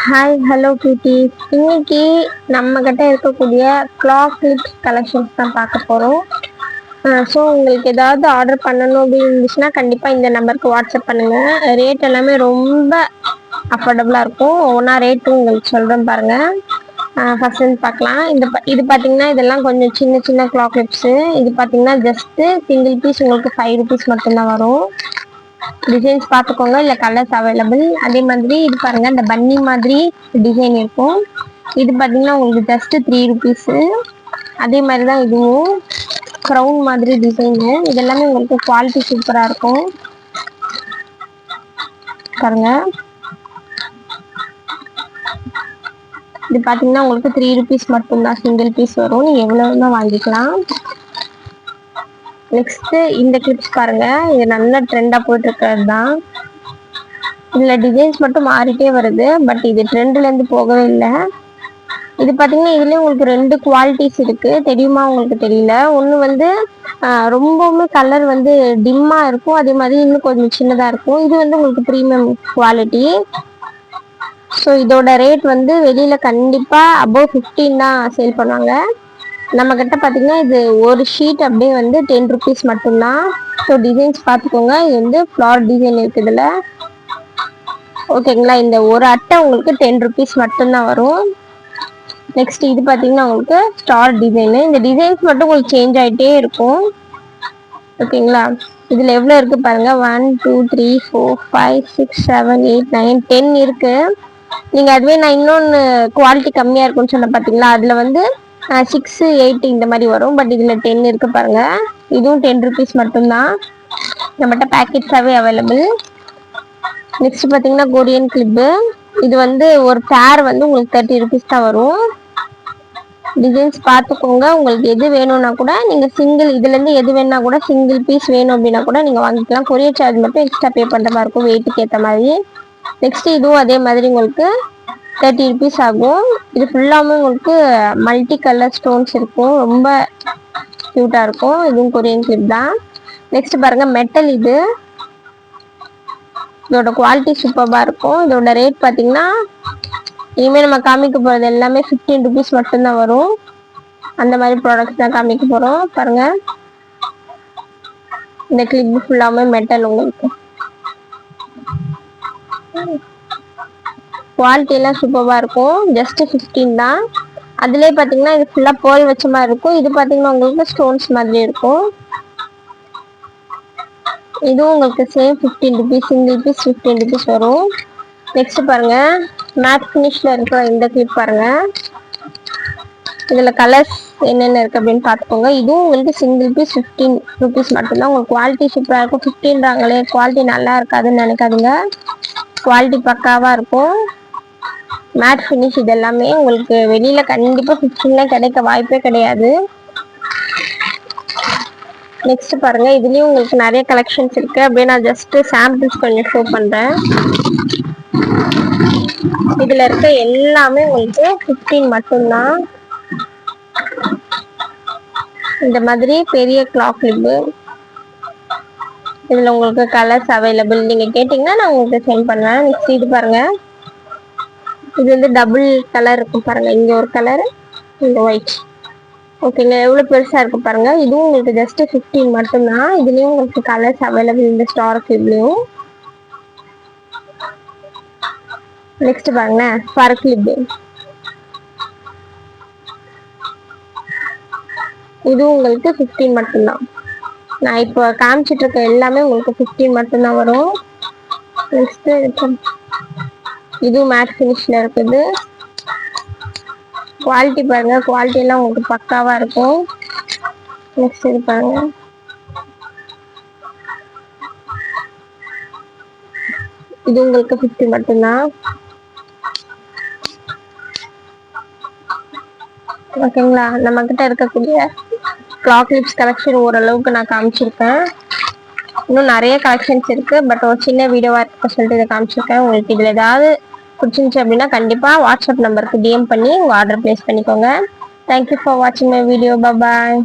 Hi hello குட்டீஸ். இன்னைக்கு நம்ம கிட்ட இருக்கக்கூடிய கிளாக் கிளிப்ஸ் கலெக்ஷன்ஸ் தான் பார்க்க போகிறோம். ஸோ உங்களுக்கு ஏதாவது ஆர்டர் பண்ணணும் அப்படின்னு இருந்துச்சுன்னா கண்டிப்பாக இந்த நம்பருக்கு வாட்ஸ்அப் பண்ணுங்கள். ரேட் எல்லாமே ரொம்ப அஃபோர்டபுளாக இருக்கும். ஒவ்வொன்றா ரேட்டும் உங்களுக்கு சொல்கிறேன் பாருங்கள். ஃபர்ஸ்ட் வந்து பார்க்கலாம். இது பார்த்தீங்கன்னா இதெல்லாம் கொஞ்சம் சின்ன சின்ன கிளாக் கிளிப்ஸு. இது பார்த்தீங்கன்னா ஜஸ்ட்டு சிங்கிள் பீஸ் உங்களுக்கு 5 rupees மட்டும்தான் வரும். டிசைன்ஸ் பார்த்துக்கோங்க, இல்லை கலர்ஸ் அவைலபிள். அதே மாதிரி இது பாருங்க, இந்த பன்னி மாதிரி டிசைன் இருக்கும். இது பார்த்தீங்கன்னா உங்களுக்கு ஜஸ்ட் 3 rupees. அதே மாதிரி தான் இதுவும் க்ரௌன் மாதிரி டிசைனு. இதெல்லாமே உங்களுக்கு குவாலிட்டி சூப்பராக இருக்கும் பாருங்க. இது பார்த்தீங்கன்னா உங்களுக்கு 3 rupees மட்டும்தான் சிங்கிள் பீஸ் வரும். நீங்கள் எவ்வளோ வேணால் வாங்கிக்கலாம். நெக்ஸ்ட் இந்த கிளிப்ஸ் பாருங்க, இது நல்ல ட்ரெண்டா போயிட்டு இருக்கிறது தான். இதுல டிசைன்ஸ் மட்டும் மாறிட்டே வருது, பட் இது ட்ரெண்ட்ல இருந்து போகவே இல்லை. இது பாத்தீங்கன்னா இதுலயும் உங்களுக்கு 2 குவாலிட்டிஸ் இருக்கு, தெரியுமா உங்களுக்கு தெரியல. ஒன்று வந்து ரொம்பவுமே கலர் வந்து டிம்மா இருக்கும், அதே மாதிரி இன்னும் கொஞ்சம் சின்னதா இருக்கும். இது வந்து உங்களுக்கு ப்ரீமியம் குவாலிட்டி. ஸோ இதோட ரேட் வந்து வெளியில கண்டிப்பா அபவ் 15 தான் சேல் பண்ணுவாங்க. நம்ம கிட்ட பார்த்தீங்கன்னா இது ஒரு ஷீட் அப்படியே வந்து 10 rupees மட்டும்தான். ஸோ டிசைன்ஸ் பார்த்துக்கோங்க. இது வந்து ஃப்ளார் டிசைன் இருக்குதுல, ஓகேங்களா. இந்த ஒரு அட்டை உங்களுக்கு 10 rupees மட்டும்தான் வரும். நெக்ஸ்ட் இது பார்த்தீங்கன்னா உங்களுக்கு ஸ்டார் டிசைனு. இந்த டிசைன்ஸ் மட்டும் உங்களுக்கு சேஞ்ச் ஆகிட்டே இருக்கும், ஓகேங்களா. இதில் எவ்வளோ இருக்கு பாருங்க, 1 2 3 4 5 6 7 8 9 10 இருக்கு. நீங்கள் அதுவே நான் இன்னொன்று குவாலிட்டி கம்மியாக இருக்குன்னு சொன்ன பார்த்தீங்களா, அதில் வந்து 6 8 இந்த மாதிரி வரும். பட் இதில் 10 இருக்கு பாருங்க. இதுவும் 10 rupees மட்டும்தான். நம்மகிட்ட பேக்கெட்ஸாகவே அவைலபிள். நெக்ஸ்ட் பார்த்தீங்கன்னா கொரியன் கிளிப்பு. இது வந்து ஒரு பேர் வந்து உங்களுக்கு 30 rupees தான் வரும். டிசைன்ஸ் பார்த்துக்கோங்க. உங்களுக்கு எது வேணும்னா கூட நீங்கள் சிங்கிள் இதுலேருந்து எது வேணும்னா கூட சிங்கிள் பீஸ் வேணும் அப்படின்னா கூட நீங்கள் வாங்கிக்கலாம். கொரியர் சார்ஜ் மட்டும் எக்ஸ்ட்ரா பே பண்ணுற மாதிரி இருக்கும், வெயிட்டுக்கு ஏற்ற மாதிரி. நெக்ஸ்ட் இதுவும் அதே மாதிரி உங்களுக்கு 30 rupees ஆகும். இது ஃபுல்லாமே உங்களுக்கு மல்டி கலர் ஸ்டோன்ஸ் இருக்கும், ரொம்ப க்யூட்டாக இருக்கும். இதுவும் கொரியன் கிளிப் தான். நெக்ஸ்ட் பாருங்க மெட்டல். இதோட குவாலிட்டி சூப்பராக இருக்கும். இதோட ரேட் பார்த்தீங்கன்னா இனிமேல் நம்ம காமிக்க போகிறது எல்லாமே 15 rupees மட்டும்தான் வரும். அந்த மாதிரி ப்ராடக்ட்ஸ் தான் காமிக்க போகிறோம் பாருங்க. இந்த கிளிப் ஃபுல்லாமே மெட்டல், உங்களுக்கு குவாலிட்டி எல்லாம் சூப்பராக இருக்கும். ஜஸ்ட் 15 தான். அதுலேயே பார்த்தீங்கன்னா இது ஃபுல்லாக பேர்ல் வச்ச மாதிரி இருக்கும். இது பார்த்தீங்கன்னா உங்களுக்கு ஸ்டோன்ஸ் மாதிரி இருக்கும். இதுவும் உங்களுக்கு same 15 rupees, single piece 15 rupees வரும். நெக்ஸ்ட் பாருங்க, மேட் ஃபினிஷ்ல இருக்கிற இந்த கிளிப் பாருங்க. இதுல கலர்ஸ் என்னென்ன இருக்கு அப்படின்னு பார்த்துக்கோங்க. இதுவும் உங்களுக்கு சிங்கிள் பீஸ் 15 rupees மட்டும்தான். உங்களுக்கு குவாலிட்டி சூப்பராக இருக்கும். 15றாங்களே, குவாலிட்டி நல்லா இருக்காதுன்னு நினைக்காதுங்க, குவாலிட்டி பக்காவா இருக்கும். Matte finish. இது எல்லாமே உங்களுக்கு வெளியில கண்டிப்பா 15ல கிடைக்க வாய்ப்பே கிடையாது. நெக்ஸ்ட் பாருங்க, இதுலயும் உங்களுக்கு நிறைய கலெக்ஷன்ஸ் இருக்கு. அப்படியே நான் ஜஸ்ட் சாம்பிள்ஸ் கொஞ்சம் ஷோ பண்றேன். இதுல இருக்க எல்லாமே உங்களுக்கு 15 மட்டும்தான். இந்த மாதிரி பெரிய கிளாக் கிளிப்பு. இதுல உங்களுக்கு கலர்ஸ் அவைலபிள். நீங்க கேட்டீங்கன்னா நான் உங்களுக்கு சென்ட் பண்ணுவேன். நெக்ஸ்ட் இது பாருங்க, இது வந்து டபுள் கலர் இருக்கும் பாருங்க. இங்க ஒரு கலர், இங்க ஒயிட், ஓகேங்க. எவ்வளவு பெருசா இருக்கு பாருங்க. இதுவும் உங்களுக்கு ஜஸ்ட் 15 மட்டும்தான். இதுலயும் உங்களுக்கு கலர்ஸ் அவைலபிள் இந்த ஸ்டார் கிளிப்லயும். நெக்ஸ்ட் பாருங்க, ஃபர் கிளிப். இதுவும் உங்களுக்கு 15 மட்டும்தான். நான் இப்போ காமிச்சிட்டு இருக்க எல்லாமே உங்களுக்கு 15 மட்டும்தான் வரும். நெக்ஸ்ட் இதுவும் மேட் ஃபினிஷ்ல இருக்குது. குவாலிட்டி பாருங்க, குவாலிட்டி எல்லாம் உங்களுக்கு பக்காவா இருக்கும். நெக்ஸ்ட் இது பாருங்க, இது உங்களுக்கு 50 மட்டும்தான், ஓகேங்களா. நம்ம கிட்ட இருக்கக்கூடிய கிளாக் கிளிப்ஸ் கலெக்ஷன் ஓரளவுக்கு நான் காமிச்சிருக்கேன். இன்னும் நிறைய கலெக்ஷன்ஸ் இருக்கு, பட் ஒரு சின்ன வீடியோவா இருக்க சொல்லிட்டு இதை காமிச்சிருக்கேன். உங்களுக்கு இதுல ஏதாவது பிடிச்சிருந்துச்சு அப்படின்னா கண்டிப்பா வாட்ஸ்அப் நம்பருக்கு DM பண்ணி உங்க ஆர்டர் பிளேஸ் பண்ணிக்கோங்க. தேங்க்யூ ஃபார் வாட்சிங் மை வீடியோ. பாய்.